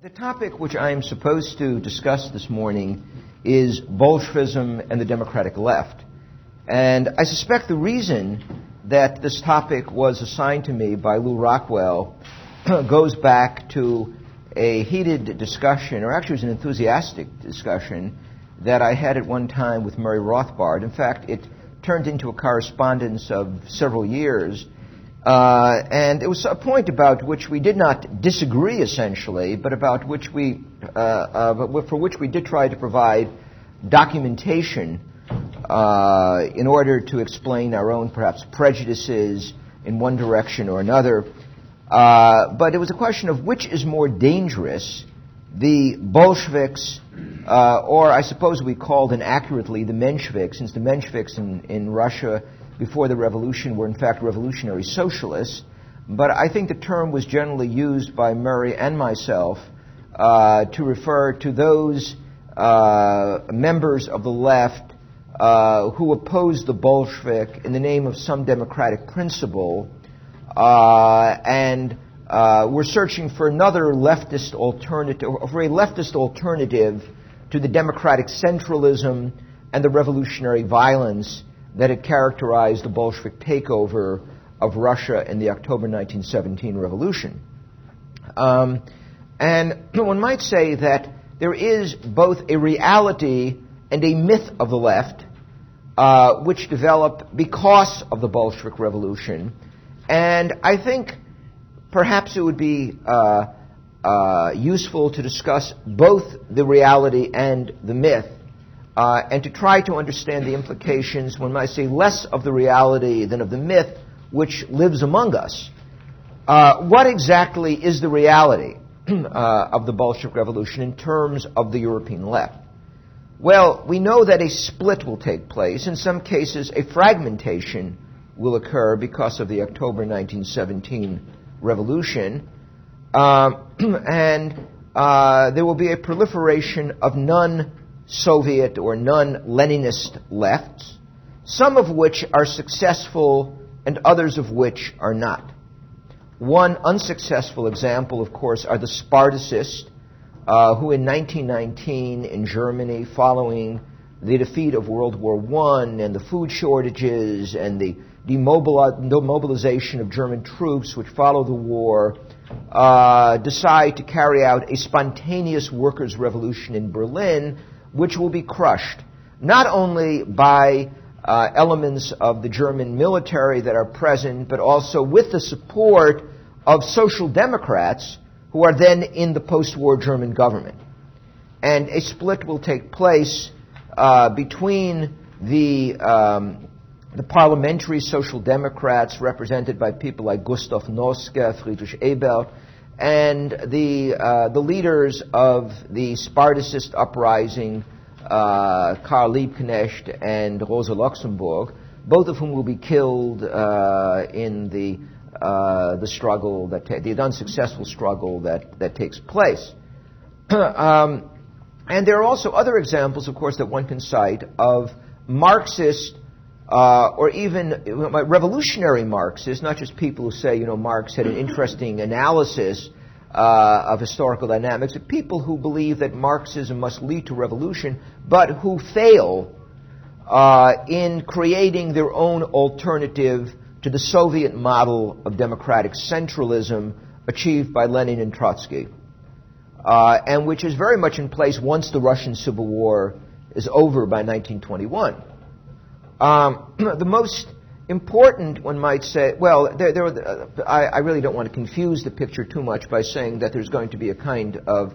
The topic which I am supposed to discuss this morning is Bolshevism and the democratic left. And I suspect the reason that this topic was assigned to me by Lou Rockwell goes back to a heated discussion, or actually it was an enthusiastic discussion, that I had at one time with Murray Rothbard. In fact, it turned into a correspondence of several years. And it was a point about which we did not disagree, essentially, but about which for which we did try to provide documentation in order to explain our own, perhaps, prejudices in one direction or another. But it was a question of which is more dangerous, the Bolsheviks, or I suppose we called inaccurately the Mensheviks, since the Mensheviks in Russia before the revolution were in fact revolutionary socialists, but I think the term was generally used by Murray and myself to refer to those members of the left who opposed the Bolshevik in the name of some democratic principle and were searching for another leftist alternative, or for a leftist alternative to the democratic centralism and the revolutionary violence that had characterized the Bolshevik takeover of Russia in the October 1917 revolution. And one might say that there is both a reality and a myth of the left which developed because of the Bolshevik Revolution. And I think perhaps it would be useful to discuss both the reality and the myth, and to try to understand the implications, one might say, less of the reality than of the myth which lives among us. What exactly is the reality of the Bolshevik Revolution in terms of the European left? Well, we know that a split will take place. In some cases, a fragmentation will occur because of the October 1917 revolution. And there will be a proliferation of non-Soviet or non-Leninist lefts, some of which are successful and others of which are not. One unsuccessful example, of course, are the Spartacists, who in 1919 in Germany, following the defeat of World War I and the food shortages and the demobilization of German troops which followed the war, decide to carry out a spontaneous workers' revolution in Berlin, which will be crushed not only by elements of the German military that are present, but also with the support of social democrats who are then in the post-war German government. And a split will take place between the parliamentary social democrats represented by people like Gustav Noske, Friedrich Ebert, and the leaders of the Spartacist uprising, Karl Liebknecht and Rosa Luxemburg, both of whom will be killed in the struggle, the unsuccessful struggle that takes place. And there are also other examples, of course, that one can cite of Marxist or even revolutionary Marxists, not just people who say, Marx had an interesting analysis of historical dynamics, but people who believe that Marxism must lead to revolution, but who fail in creating their own alternative to the Soviet model of democratic centralism achieved by Lenin and Trotsky, and which is very much in place once the Russian Civil War is over by 1921. The most important, one might say, well, I really don't want to confuse the picture too much by saying that there's going to be a kind of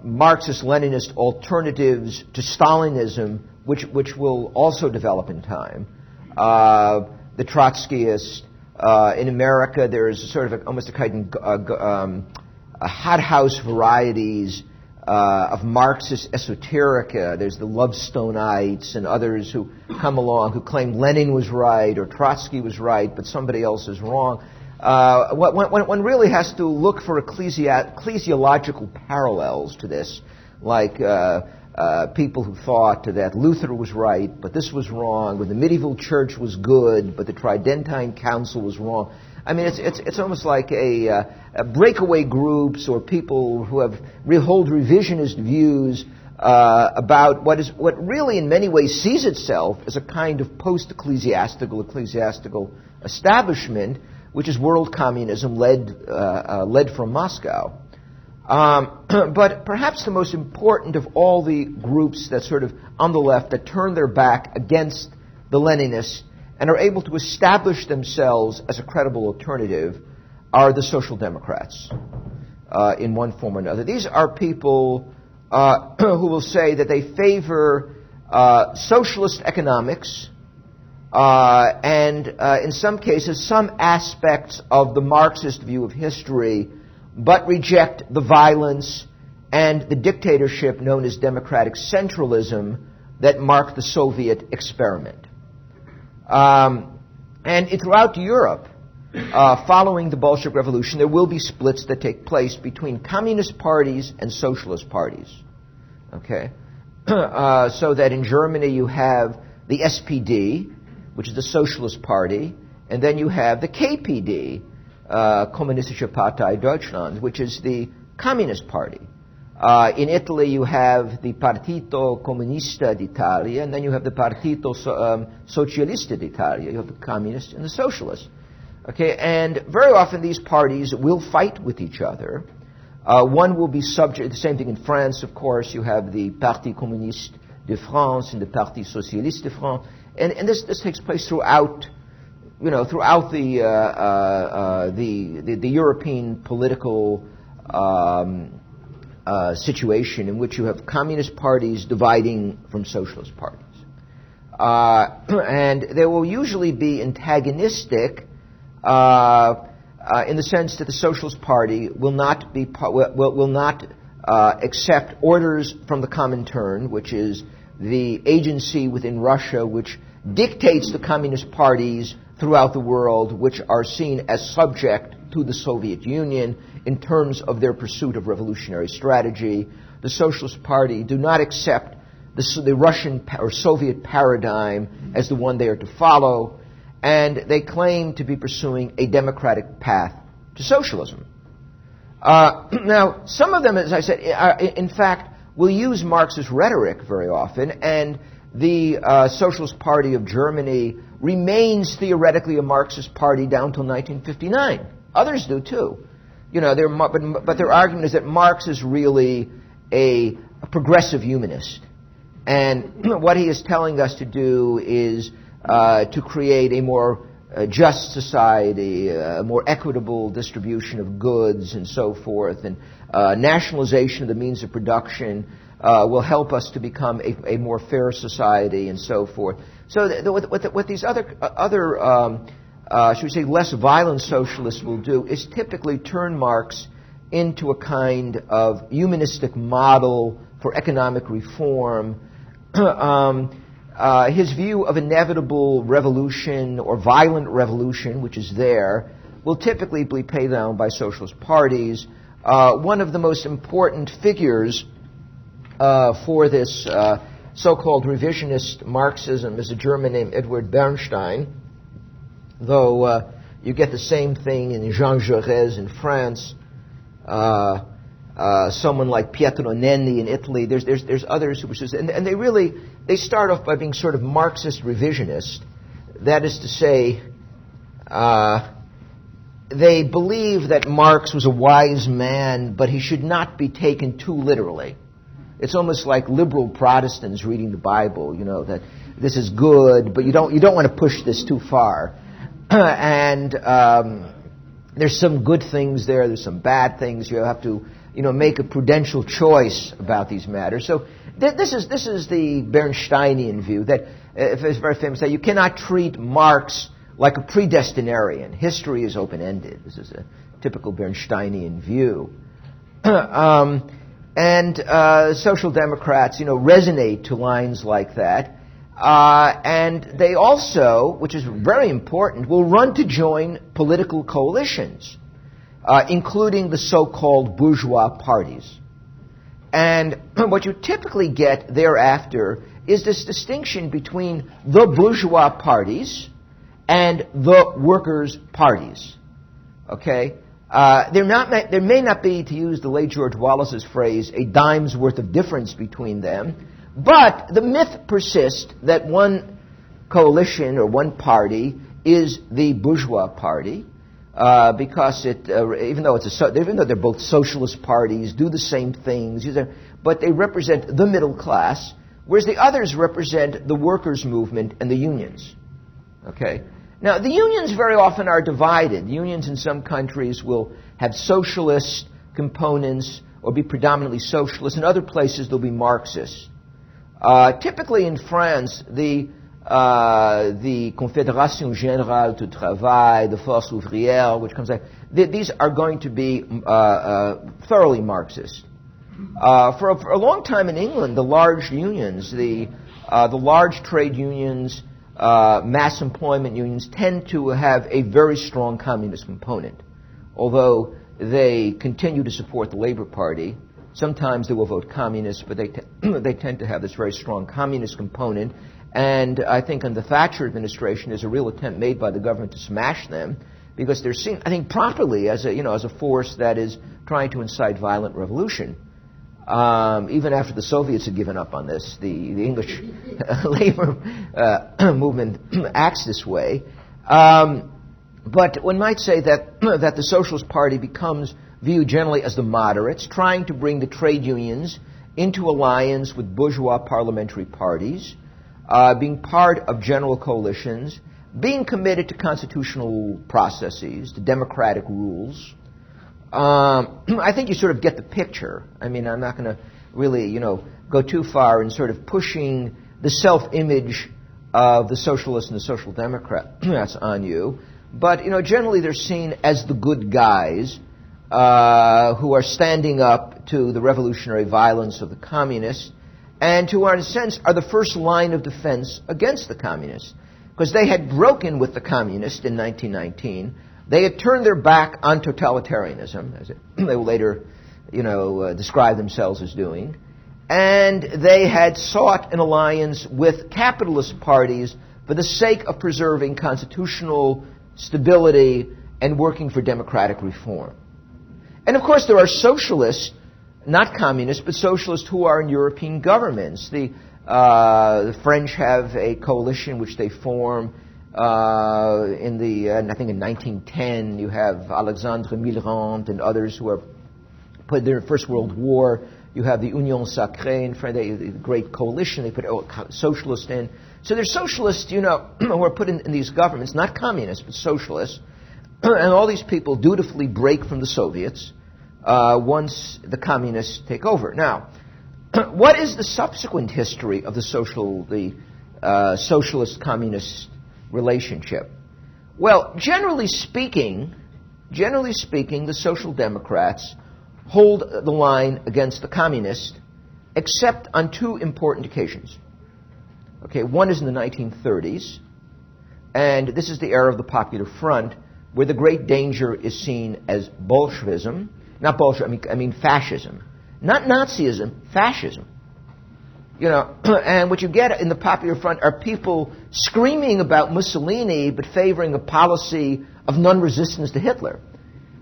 Marxist-Leninist alternatives to Stalinism, which will also develop in time. The Trotskyists. In America, there is sort of almost a kind of hothouse varieties of Marxist esoterica. There's the Lovestonites and others who come along who claim Lenin was right or Trotsky was right, but somebody else is wrong. One really has to look for ecclesiological parallels to this, like people who thought that Luther was right, but this was wrong, or the medieval church was good, but the Tridentine Council was wrong. I mean, it's almost like a breakaway groups or people who hold revisionist views about what really in many ways sees itself as a kind of post-ecclesiastical establishment, which is world communism led from Moscow. But perhaps the most important of all the groups that sort of on the left that turn their back against the Leninists and are able to establish themselves as a credible alternative are the Social Democrats in one form or another. These are people who will say that they favor socialist economics and in some cases some aspects of the Marxist view of history, but reject the violence and the dictatorship known as democratic centralism that marked the Soviet experiment. And throughout Europe, following the Bolshevik Revolution, there will be splits that take place between communist parties and socialist parties. Okay? So that in Germany you have the SPD, which is the Socialist Party, and then you have the KPD, Kommunistische Partei Deutschland, which is the Communist Party. In Italy, you have the Partito Comunista d'Italia, and then you have the Partito Socialista d'Italia. You have the communists and the socialists. Okay, and very often these parties will fight with each other. One will be subject. The same thing in France, of course. You have the Parti Communiste de France and the Parti Socialiste de France, and this takes place throughout the European political situation in which you have communist parties dividing from socialist parties. And they will usually be antagonistic in the sense that the Socialist Party will not accept orders from the Comintern, which is the agency within Russia which dictates the communist parties throughout the world, which are seen as subject to the Soviet Union in terms of their pursuit of revolutionary strategy. The Socialist Party do not accept the Russian or Soviet paradigm as the one they are to follow, and they claim to be pursuing a democratic path to socialism. Now, some of them, as I said, in fact, will use Marxist rhetoric very often, and the Socialist Party of Germany remains theoretically a Marxist party down till 1959. Others do too. But their argument is that Marx is really a progressive humanist. And what he is telling us to do is to create a more just society, a more equitable distribution of goods and so forth, and nationalization of the means of production will help us to become a more fair society and so forth. So what these other should we say, less violent socialists will do is typically turn Marx into a kind of humanistic model for economic reform. His view of inevitable revolution or violent revolution, which is there, will typically be paid down by socialist parties. One of the most important figures for this so-called revisionist Marxism is a German named Edward Bernstein, though you get the same thing in Jean Jaurès in France, someone like Pietro Nenni in Italy. There's others who and they start off by being sort of Marxist revisionist. That is to say, they believe that Marx was a wise man, but he should not be taken too literally. It's almost like liberal Protestants reading the Bible, that this is good, but you don't want to push this too far. And there's some good things there's some bad things. You have to, make a prudential choice about these matters. So this is the Bernsteinian view that it's very famous that you cannot treat Marx like a predestinarian. History is open-ended. This is a typical Bernsteinian view. And Social Democrats, resonate to lines like that. And they also, which is very important, will run to join political coalitions, including the so-called bourgeois parties. And what you typically get thereafter is this distinction between the bourgeois parties and the workers' parties. Okay? There may not be, to use the late George Wallace's phrase, a dime's worth of difference between them, but the myth persists that one coalition or one party is the bourgeois party, because even though they're both socialist parties, do the same things, but they represent the middle class, whereas the others represent the workers' movement and the unions. Okay? Now, the unions very often are divided. Unions in some countries will have socialist components or be predominantly socialist. In other places, they'll be Marxist. Typically in France, the Confédération Générale du Travail, the Force Ouvrière, which comes out, these are going to be thoroughly Marxist. For a long time in England, the large unions, the large trade unions, mass employment unions tend to have a very strong communist component. Although they continue to support the Labour Party, sometimes they will vote communist, but they tend to have this very strong communist component. And I think in the Thatcher administration, there's a real attempt made by the government to smash them, because they're seen, I think, properly as a force that is trying to incite violent revolution. Even after the Soviets had given up on this, the English labor movement acts this way. But one might say that the Socialist Party becomes viewed generally as the moderates, trying to bring the trade unions into alliance with bourgeois parliamentary parties, being part of general coalitions, being committed to constitutional processes, to democratic rules. I think you sort of get the picture. I mean, I'm not going to really, go too far in sort of pushing the self-image of the socialists and the social democrats on you. But, generally they're seen as the good guys who are standing up to the revolutionary violence of the communists, and who are, in a sense, are the first line of defense against the communists. Because they had broken with the communists in 1919. They had turned their back on totalitarianism, as they will later, describe themselves as doing. And they had sought an alliance with capitalist parties for the sake of preserving constitutional stability and working for democratic reform. And of course there are socialists, not communists, but socialists who are in European governments. The French have a coalition which they form I think in 1910. You have Alexandre Millerand and others who are put there in First World War. You have the Union Sacrée in France, the great coalition. They put socialists in. So there's socialists, who are put in these governments, not communists, but socialists. And all these people dutifully break from the Soviets once the communists take over. Now, what is the subsequent history of the socialist-communist relationship? Well, generally speaking, the Social Democrats hold the line against the communists, except on two important occasions. Okay, one is in the 1930s, and this is the era of the Popular Front, where the great danger is seen as Bolshevism, not Bolshevism, I mean fascism. Not Nazism, fascism. And what you get in the Popular Front are people screaming about Mussolini, but favoring a policy of non-resistance to Hitler.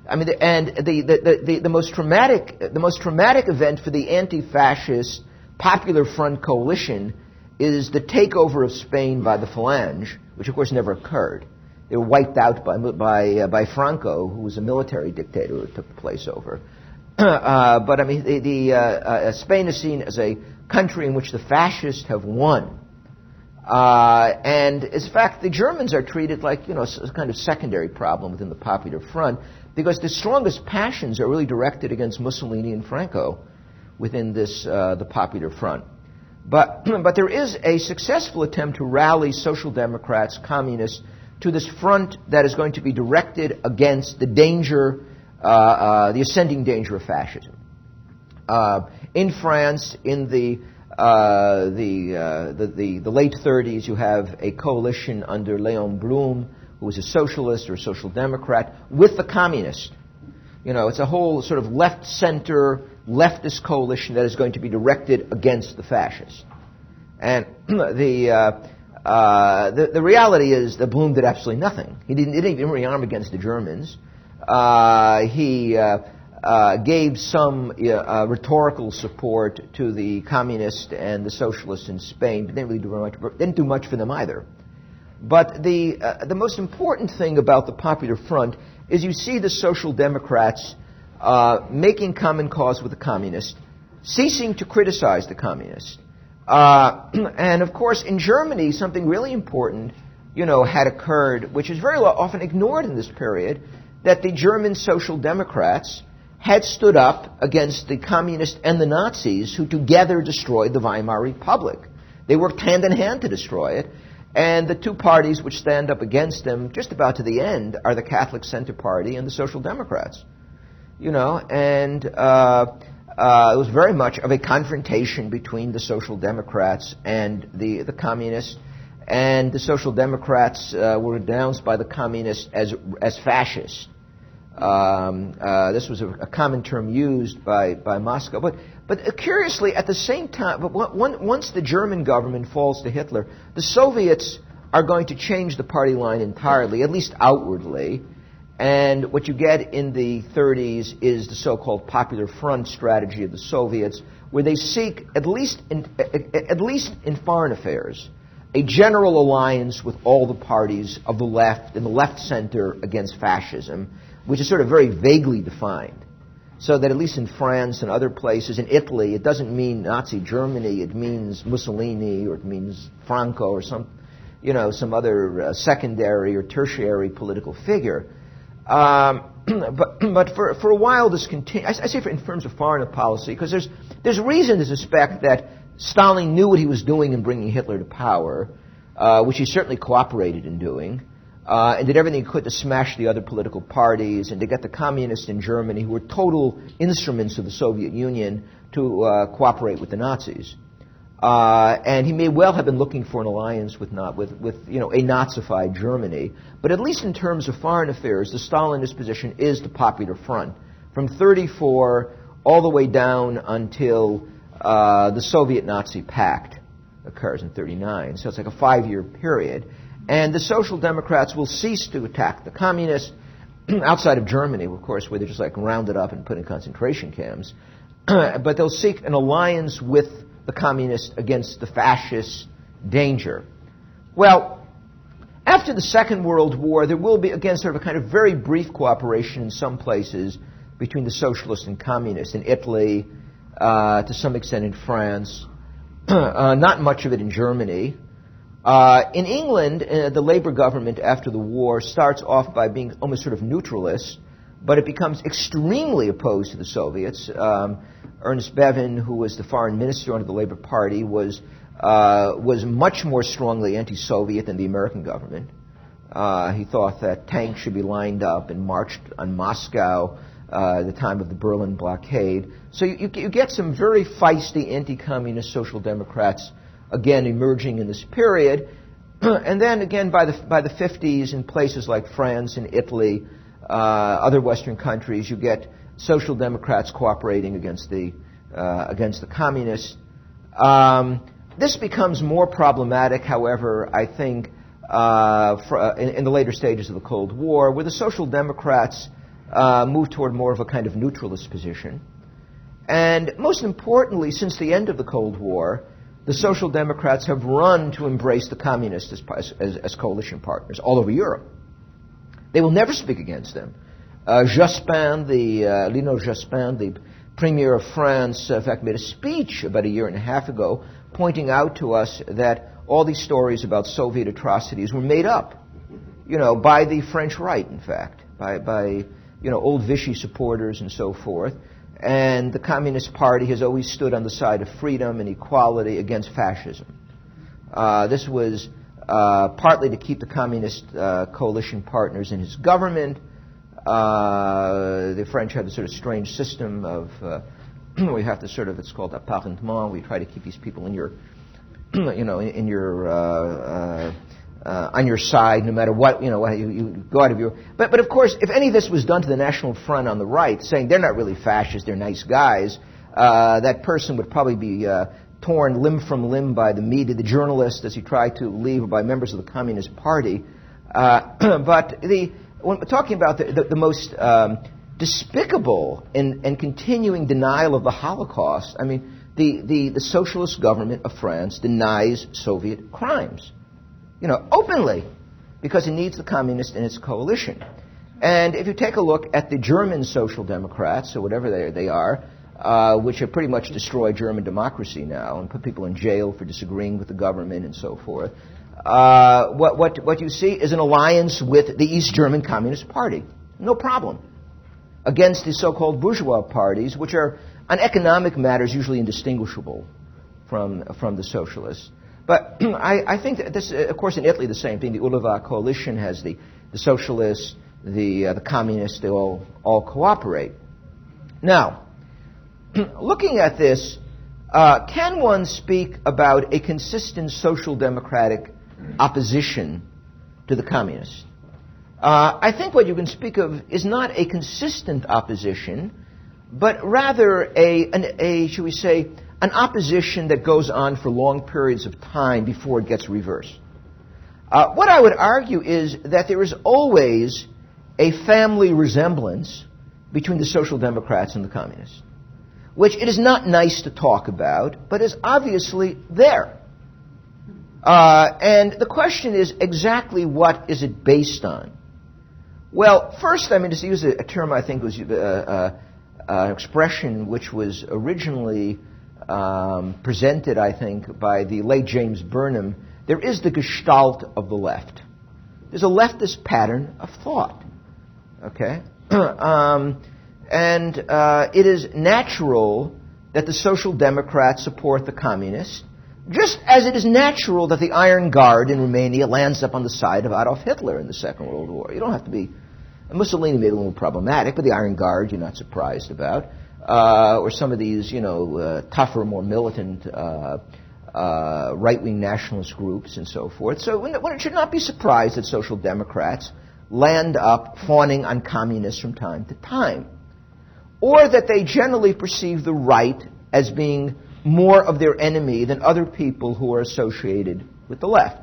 I mean, the most traumatic event for the anti-fascist Popular Front coalition is the takeover of Spain by the Falange, which of course never occurred. They were wiped out by Franco, who was a military dictator who took the place over. But I mean, Spain is seen as a country in which the fascists have won. And in fact, the Germans are treated like, a kind of secondary problem within the Popular Front, because the strongest passions are really directed against Mussolini and Franco within the Popular Front. But there is a successful attempt to rally Social Democrats, communists, to this front that is going to be directed against the danger, the ascending danger of fascism. In France, in the late 30s, you have a coalition under Léon Blum, who was a socialist or a social democrat, with the communists. It's a whole sort of left-center, leftist coalition that is going to be directed against the fascists. And the reality is that Blum did absolutely nothing. He didn't even rearm against the Germans. He gave some rhetorical support to the communists and the socialists in Spain, but didn't do much for them either. But the most important thing about the Popular Front is you see the Social Democrats making common cause with the communists, ceasing to criticize the communists. And of course, in Germany, something really important, had occurred, which is very often ignored in this period, that the German Social Democrats had stood up against the communists and the Nazis, who together destroyed the Weimar Republic. They worked hand in hand to destroy it. And the two parties which stand up against them, just about to the end, are the Catholic Center Party and the Social Democrats. And it was very much of a confrontation between the Social Democrats and the communists. And the Social Democrats were denounced by the communists as fascists. This was a common term used by Moscow. But curiously, at the same time, once the German government falls to Hitler, the Soviets are going to change the party line entirely, at least outwardly. And what you get in the 30s is the so-called Popular Front strategy of the Soviets, where they seek, at least in foreign affairs, a general alliance with all the parties of the left and the left center against fascism, which is sort of very vaguely defined. So that at least in France and other places, in Italy, it doesn't mean Nazi Germany, it means Mussolini, or it means Franco, or some other secondary or tertiary political figure. But for a while this continued. I say in terms of foreign policy, because there's reason to suspect that Stalin knew what he was doing in bringing Hitler to power, which he certainly cooperated in doing, and did everything he could to smash the other political parties and to get the communists in Germany, who were total instruments of the Soviet Union, to cooperate with the Nazis. And he may well have been looking for an alliance with a Nazified Germany. But at least in terms of foreign affairs, the Stalinist position is the Popular Front, from 1934 all the way down until the Soviet-Nazi Pact occurs in 1939. So it's like a 5-year period. And the Social Democrats will cease to attack the communists, outside of Germany, of course, where they're just like rounded up and put in concentration camps. But they'll seek an alliance with the communists against the fascist danger. Well, after the Second World War, there will be, again, sort of a kind of very brief cooperation in some places between the socialists and communists, in Italy, to some extent in France, not much of it in Germany. In England, the Labour government after the war starts off by being almost sort of neutralist, but it becomes extremely opposed to the Soviets. Ernest Bevin, who was the foreign minister under the Labour Party, was much more strongly anti-Soviet than the American government. He thought that tanks should be lined up and marched on Moscow at the time of the Berlin blockade. So you get some very feisty anti-communist Social Democrats again emerging in this period. And then again by the 50s, in places like France and Italy, other Western countries, you get Social Democrats cooperating against the communists. This becomes more problematic, however, I think, in the later stages of the Cold War, where the Social Democrats move toward more of a kind of neutralist position. And most importantly, since the end of the Cold War, the Social Democrats have run to embrace the communists as coalition partners all over Europe. They will never speak against them. Lino Jospin, the Premier of France, in fact, made a speech about a year and a half ago pointing out to us that all these stories about Soviet atrocities were made up, by the French right, in fact, by old Vichy supporters and so forth. And the Communist Party has always stood on the side of freedom and equality against fascism. This was partly to keep the communist coalition partners in his government. The French have a sort of strange system of we have to sort of, it's called apparentement. We try to keep these people in your, on your side, no matter what, you go out of your. But of course, if any of this was done to the National Front on the right, saying they're not really fascists, they're nice guys, that person would probably be torn limb from limb by the media, the journalists as he tried to leave, or by members of the Communist Party. But when we're talking about the most despicable and continuing denial of the Holocaust, I mean, the socialist government of France denies Soviet crimes, openly, because it needs the communists in its coalition. And if you take a look at the German Social Democrats, or whatever they are, which have pretty much destroyed German democracy now and put people in jail for disagreeing with the government and so forth, what you see is an alliance with the East German Communist Party. No problem. Against the so-called bourgeois parties, which are, on economic matters, usually indistinguishable from the socialists. But I think that this, of course, in Italy, the same thing. The Ulava coalition has the socialists, the communists, they all cooperate. Now, looking at this, can one speak about a consistent social democratic opposition to the communists? I think what you can speak of is not a consistent opposition, but rather shall we say, an opposition that goes on for long periods of time before it gets reversed. What I would argue is that there is always a family resemblance between the Social Democrats and the Communists, which it is not nice to talk about, but is obviously there. And the question is exactly what is it based on? Well, first, I mean, to use a term I think was an expression which was originally presented, I think, by the late James Burnham, there is the gestalt of the left. There's a leftist pattern of thought, okay? And it is natural that the Social Democrats support the Communists, just as it is natural that the Iron Guard in Romania lands up on the side of Adolf Hitler in the Second World War. You don't have to be... Mussolini made it a little problematic, but the Iron Guard you're not surprised about. Or some of these, tougher, more militant right-wing nationalist groups and so forth. So one should not be surprised that Social Democrats land up fawning on communists from time to time. Or that they generally perceive the right as being more of their enemy than other people who are associated with the left.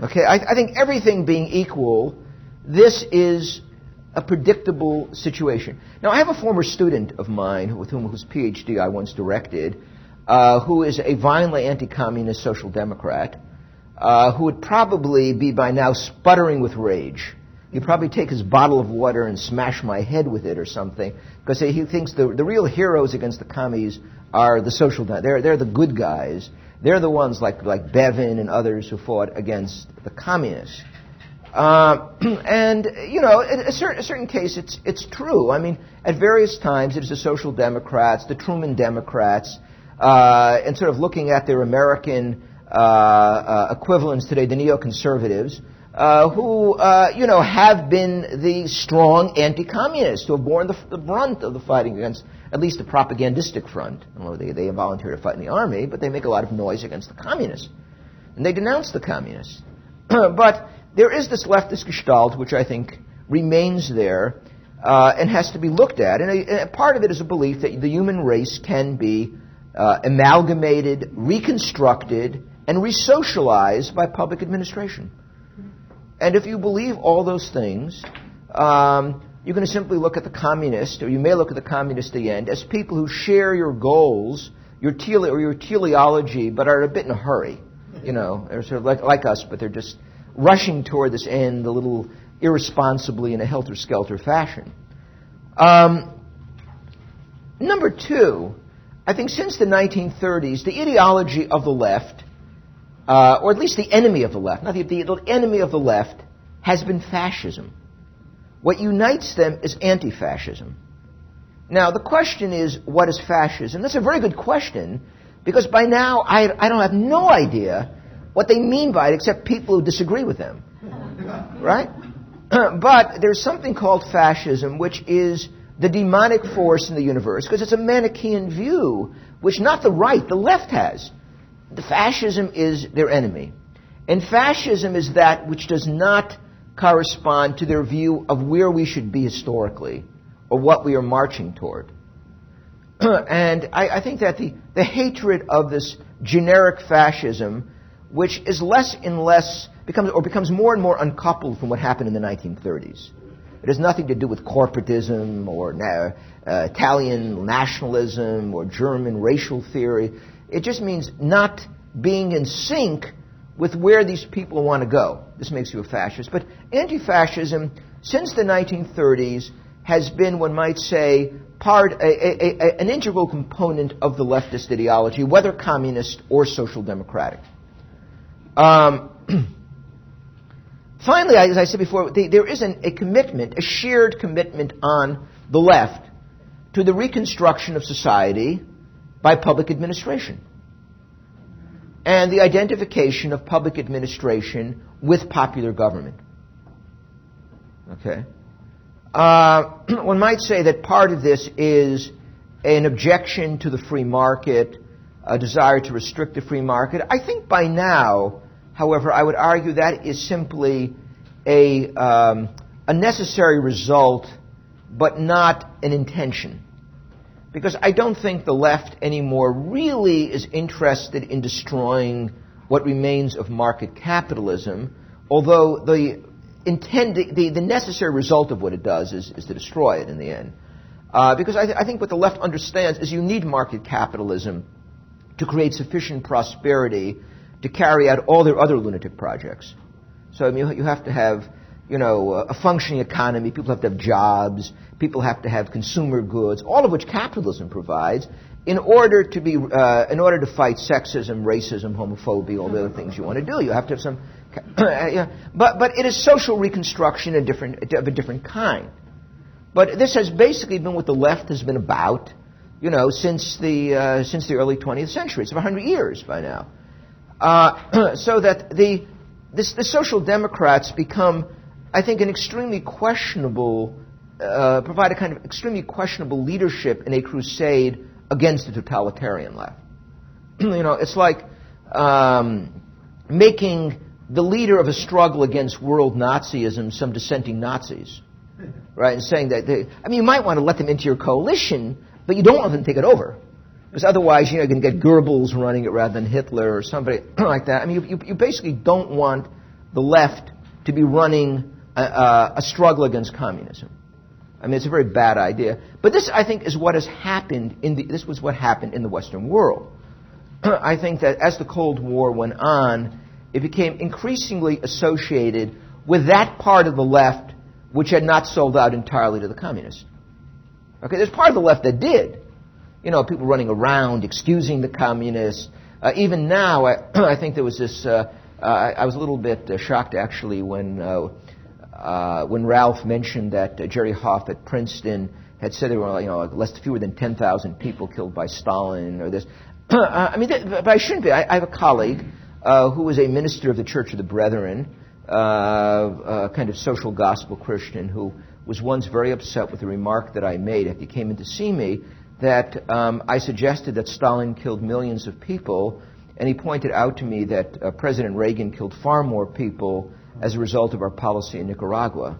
Okay, I think everything being equal, this is a predictable situation. Now, I have a former student of mine whose PhD I once directed, who is a violently anti-communist social democrat, who would probably be by now sputtering with rage. He'd probably take his bottle of water and smash my head with it or something, because he thinks the real heroes against the commies are the social democrats. They're the good guys. They're the ones like Bevin and others who fought against the communists. And, in a certain case, it's true. I mean, at various times, it is the Social Democrats, the Truman Democrats, and sort of looking at their American equivalents today, the neoconservatives, who, have been the strong anti-communists, who have borne the brunt of the fighting against at least the propagandistic front. Although they volunteer to fight in the army, but they make a lot of noise against the communists. And they denounce the communists. But there is this leftist gestalt, which I think remains there and has to be looked at. And a part of it is a belief that the human race can be amalgamated, reconstructed, and resocialized by public administration. And if you believe all those things, you're going to simply look at the communists, or you may look at the communists at the end, as people who share your goals, your teleology, but are a bit in a hurry. They're sort of like us, but they're just rushing toward this end a little irresponsibly in a helter-skelter fashion. Number two, I think since the 1930s, the ideology of the left, or at least the enemy of the left, not the enemy of the left, has been fascism. What unites them is anti-fascism. Now, the question is, what is fascism? That's a very good question, because by now I don't have no idea what they mean by it, except people who disagree with them. Right? But there's something called fascism, which is the demonic force in the universe, because it's a Manichaean view, which not the right, the left has. The fascism is their enemy. And fascism is that which does not correspond to their view of where we should be historically, or what we are marching toward. And I think that the hatred of this generic fascism, which is less and less, becomes more and more uncoupled from what happened in the 1930s. It has nothing to do with corporatism or Italian nationalism or German racial theory. It just means not being in sync with where these people want to go. This makes you a fascist. But anti-fascism, since the 1930s, has been, one might say, an integral component of the leftist ideology, whether communist or social democratic. Finally, as I said before, there is a commitment, a shared commitment on the left to the reconstruction of society by public administration and the identification of public administration with popular government. Okay. One might say that part of this is an objection to the free market, a desire to restrict the free market. I think by now, however, I would argue that is simply a necessary result, but not an intention. Because I don't think the left anymore really is interested in destroying what remains of market capitalism, although the necessary result of what it does is to destroy it in the end. Because I think what the left understands is you need market capitalism to create sufficient prosperity to carry out all their other lunatic projects. So I mean, you have to have, a functioning economy. People have to have jobs. People have to have consumer goods, all of which capitalism provides, in order to fight sexism, racism, homophobia, all the other things you want to do. You have to have some. But it is social reconstruction of a different kind. But this has basically been what the left has been about, since the early 20th century. It's 100 years by now. So that the social democrats become, I think, provide a kind of extremely questionable leadership in a crusade against the totalitarian left. It's like making the leader of a struggle against world Nazism some dissenting Nazis, right? And saying that you might want to let them into your coalition, but you don't want them to take it over. Because otherwise, you can get Goebbels running it rather than Hitler or somebody like that. I mean, you basically don't want the left to be running a struggle against communism. I mean, it's a very bad idea. But this, I think, is what has happened this was what happened in the Western world. I think that as the Cold War went on, it became increasingly associated with that part of the left which had not sold out entirely to the communists. Okay, there's part of the left that did. People running around, excusing the communists. Even now, I think there was this. I was a little bit shocked actually when Ralph mentioned that Jerry Hoff at Princeton had said there were fewer than 10,000 people killed by Stalin or this. But I shouldn't be. I have a colleague who was a minister of the Church of the Brethren, a kind of social gospel Christian, who was once very upset with the remark that I made after he came in to see me, that I suggested that Stalin killed millions of people, and he pointed out to me that President Reagan killed far more people as a result of our policy in Nicaragua.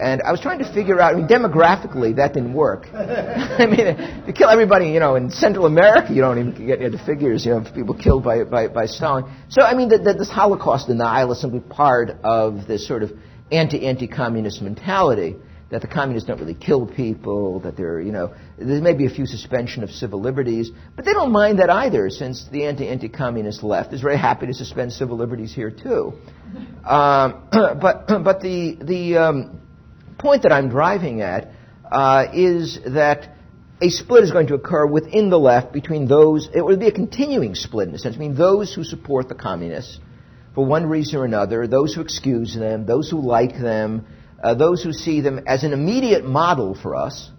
And I was trying to figure out, demographically, that didn't work. To kill everybody, in Central America, you don't even get the figures, of people killed by Stalin. So, this Holocaust denial is simply part of this sort of anti-communist mentality, that the communists don't really kill people, that there may be a few suspension of civil liberties, but they don't mind that either, since the anti-communist left is very happy to suspend civil liberties here too. But the point that I'm driving at is that a split is going to occur within the left between those. It will be a continuing split in a sense. Those who support the communists for one reason or another, those who excuse them, those who like them, those who see them as an immediate model for us,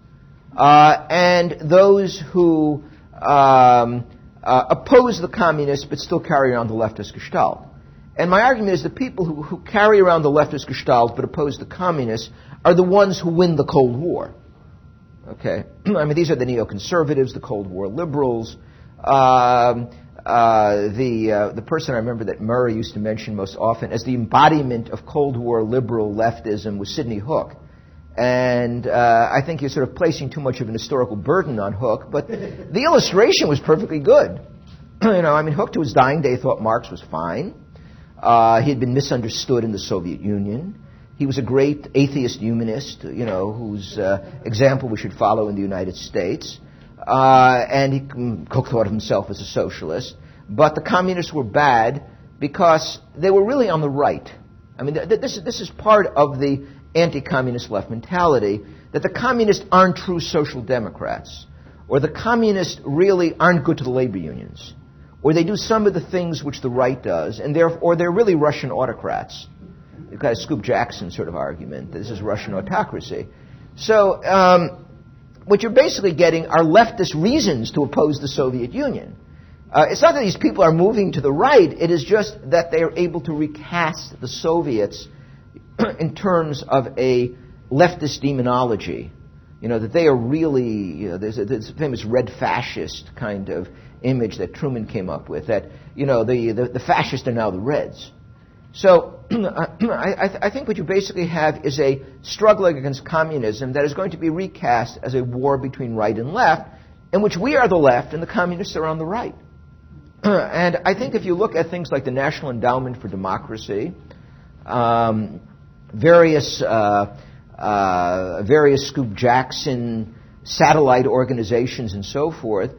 and those who oppose the communists but still carry around the leftist gestalt. And my argument is the people who carry around the leftist gestalt but oppose the communists are the ones who win the Cold War. Okay? These are the neoconservatives, the Cold War liberals. The person I remember that Murray used to mention most often as the embodiment of Cold War liberal leftism was Sidney Hook. And I think you're sort of placing too much of an historical burden on Hook, but the illustration was perfectly good. Hook to his dying day thought Marx was fine. He had been misunderstood in the Soviet Union. He was a great atheist humanist, whose example we should follow in the United States. And he thought of himself as a socialist. But the communists were bad because they were really on the right. I mean, this is part of the anti-communist left mentality, that the communists aren't true social democrats, or the communists really aren't good to the labor unions, or they do some of the things which the right does, and therefore they're really Russian autocrats. You've got a Scoop Jackson sort of argument. This is Russian autocracy. So what you're basically getting are leftist reasons to oppose the Soviet Union. It's not that these people are moving to the right. It is just that they are able to recast the Soviets in terms of a leftist demonology. That they are really, there's a famous red fascist kind of image that Truman came up with, that, the fascists are now the Reds. So I think what you basically have is a struggle against communism that is going to be recast as a war between right and left, in which we are the left and the communists are on the right. And I think if you look at things like the National Endowment for Democracy, various Scoop Jackson satellite organizations and so forth,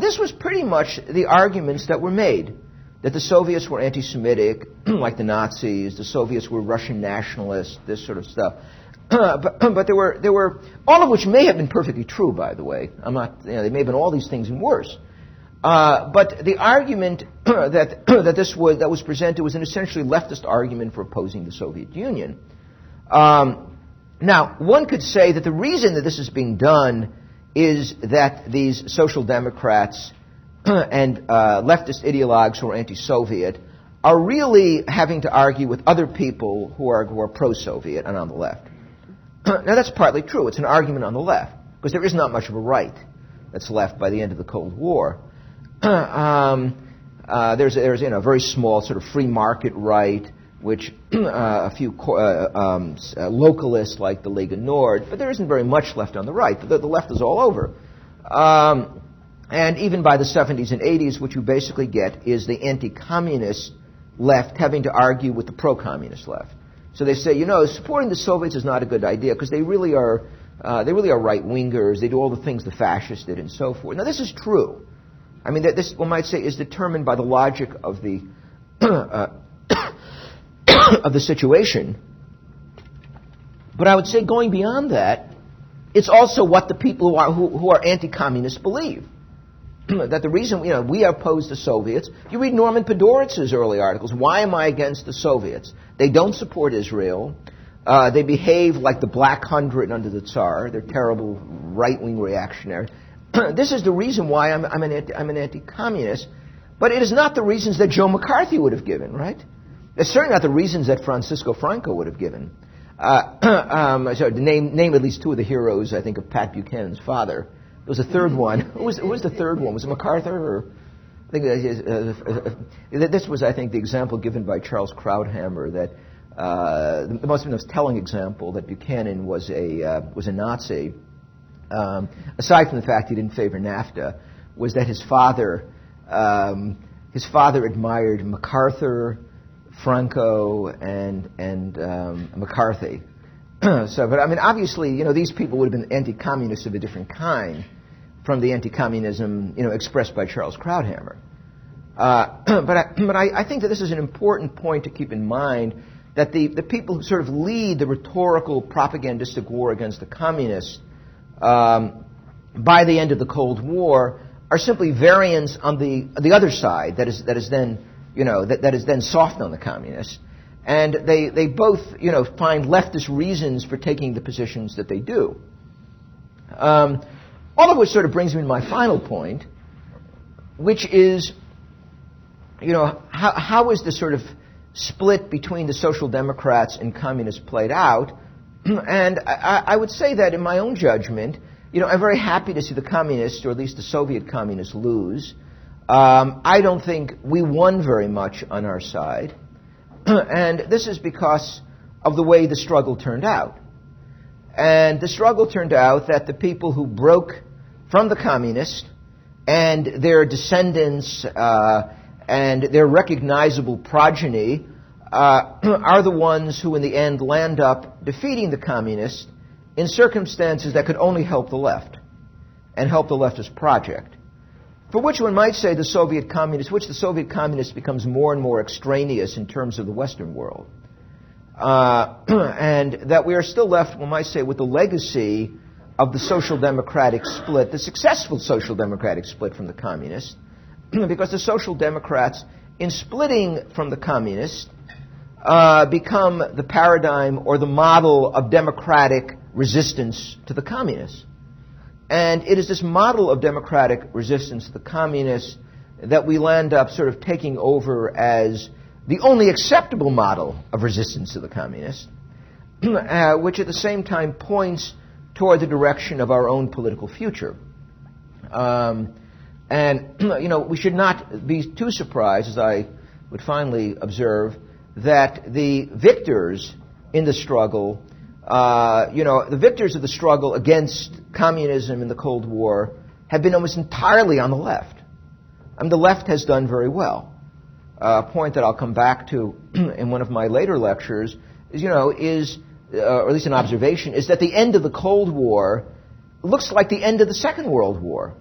this was pretty much the arguments that were made. That the Soviets were anti-Semitic, like the Nazis, the Soviets were Russian nationalists, this sort of stuff. But there were, all of which may have been perfectly true, by the way. They may have been all these things and worse. But the argument that was presented was an essentially leftist argument for opposing the Soviet Union. Now, one could say that the reason that this is being done is that these social democrats and leftist ideologues who are anti-Soviet are really having to argue with other people who are pro-Soviet and on the left. Now, that's partly true. It's an argument on the left, because there is not much of a right that's left by the end of the Cold War. There's a very small sort of free market right, which a few localists like the Lega Nord, but there isn't very much left on the right. The left is all over. And even by the 70s and 80s, what you basically get is the anti-communist left having to argue with the pro-communist left. So they say, supporting the Soviets is not a good idea because they really are right-wingers. They do all the things the fascists did and so forth. Now, this is true. I mean, this, one might say, is determined by the logic of the of the situation. But I would say, going beyond that, it's also what the people who are anti-communists believe. That the reason, we are opposed to Soviets. You read Norman Podhoretz's early articles. Why am I against the Soviets? They don't support Israel. They behave like the Black Hundred under the Tsar. They're terrible right-wing reactionary. This is the reason why I'm an anti-communist. But it is not the reasons that Joe McCarthy would have given, right? It's certainly not the reasons that Francisco Franco would have given. So to name at least two of the heroes, I think, of Pat Buchanan's father. There was a third one. Who was the third one? Was it MacArthur? Or I think this was, I think, the example given by Charles Krauthammer that the most telling example that Buchanan was a Nazi. Aside from the fact he didn't favor NAFTA, was that his father admired MacArthur, Franco, and McCarthy. But I mean, obviously, these people would have been anti-communists of a different kind from the anti-communism, expressed by Charles Krauthammer. But I think that this is an important point to keep in mind, that the people who sort of lead the rhetorical propagandistic war against the communists by the end of the Cold War are simply variants on the other side that is then soft on the communists. And they both, find leftist reasons for taking the positions that they do. All of which sort of brings me to my final point, which is, how is the sort of split between the social democrats and communists played out? And I would say that in my own judgment, I'm very happy to see the communists, or at least the Soviet communists, lose. I don't think we won very much on our side. And this is because of the way the struggle turned out. And the struggle turned out that the people who broke from the communists and their descendants and their recognizable progeny are the ones who in the end land up defeating the communists in circumstances that could only help the left and help the leftist project, for which one might say the Soviet communists becomes more and more extraneous in terms of the Western world. And that we are still left, one might say, with the legacy of the social democratic split, the successful social democratic split from the communists, because the social democrats, in splitting from the communists, become the paradigm or the model of democratic resistance to the communists. And it is this model of democratic resistance to the communists that we land up sort of taking over as the only acceptable model of resistance to the communists, which at the same time points toward the direction of our own political future. We should not be too surprised, as I would finally observe, that the victors in the struggle, the victors of the struggle against communism in the Cold War have been almost entirely on the left. I mean, the left has done very well. A point that I'll come back to in one of my later lectures is, or at least an observation, is that the end of the Cold War looks like the end of the Second World War.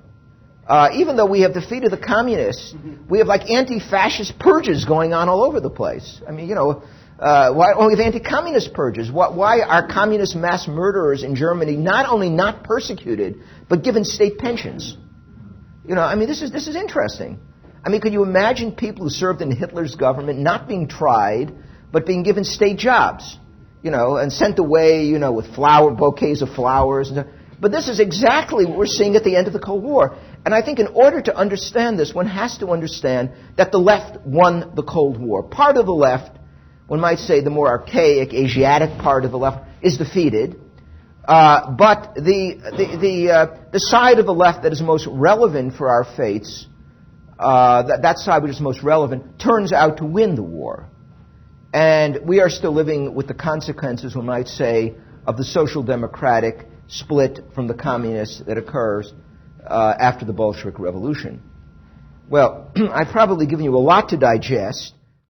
Even though we have defeated the communists, we have like anti-fascist purges going on all over the place. I mean, why don't we have anti-communist purges? Why are communist mass murderers in Germany not only not persecuted, but given state pensions? This is interesting. I mean, could you imagine people who served in Hitler's government not being tried, but being given state jobs, and sent away, with bouquets of flowers? But this is exactly what we're seeing at the end of the Cold War. And I think in order to understand this, one has to understand that the left won the Cold War. Part of the left, one might say the more archaic, Asiatic part of the left, is defeated. But the side of the left that is most relevant for our fates, that side which is most relevant, turns out to win the war. And we are still living with the consequences, one might say, of the social democratic split from the communists that occurs after the Bolshevik Revolution. Well, I've probably given you a lot to digest.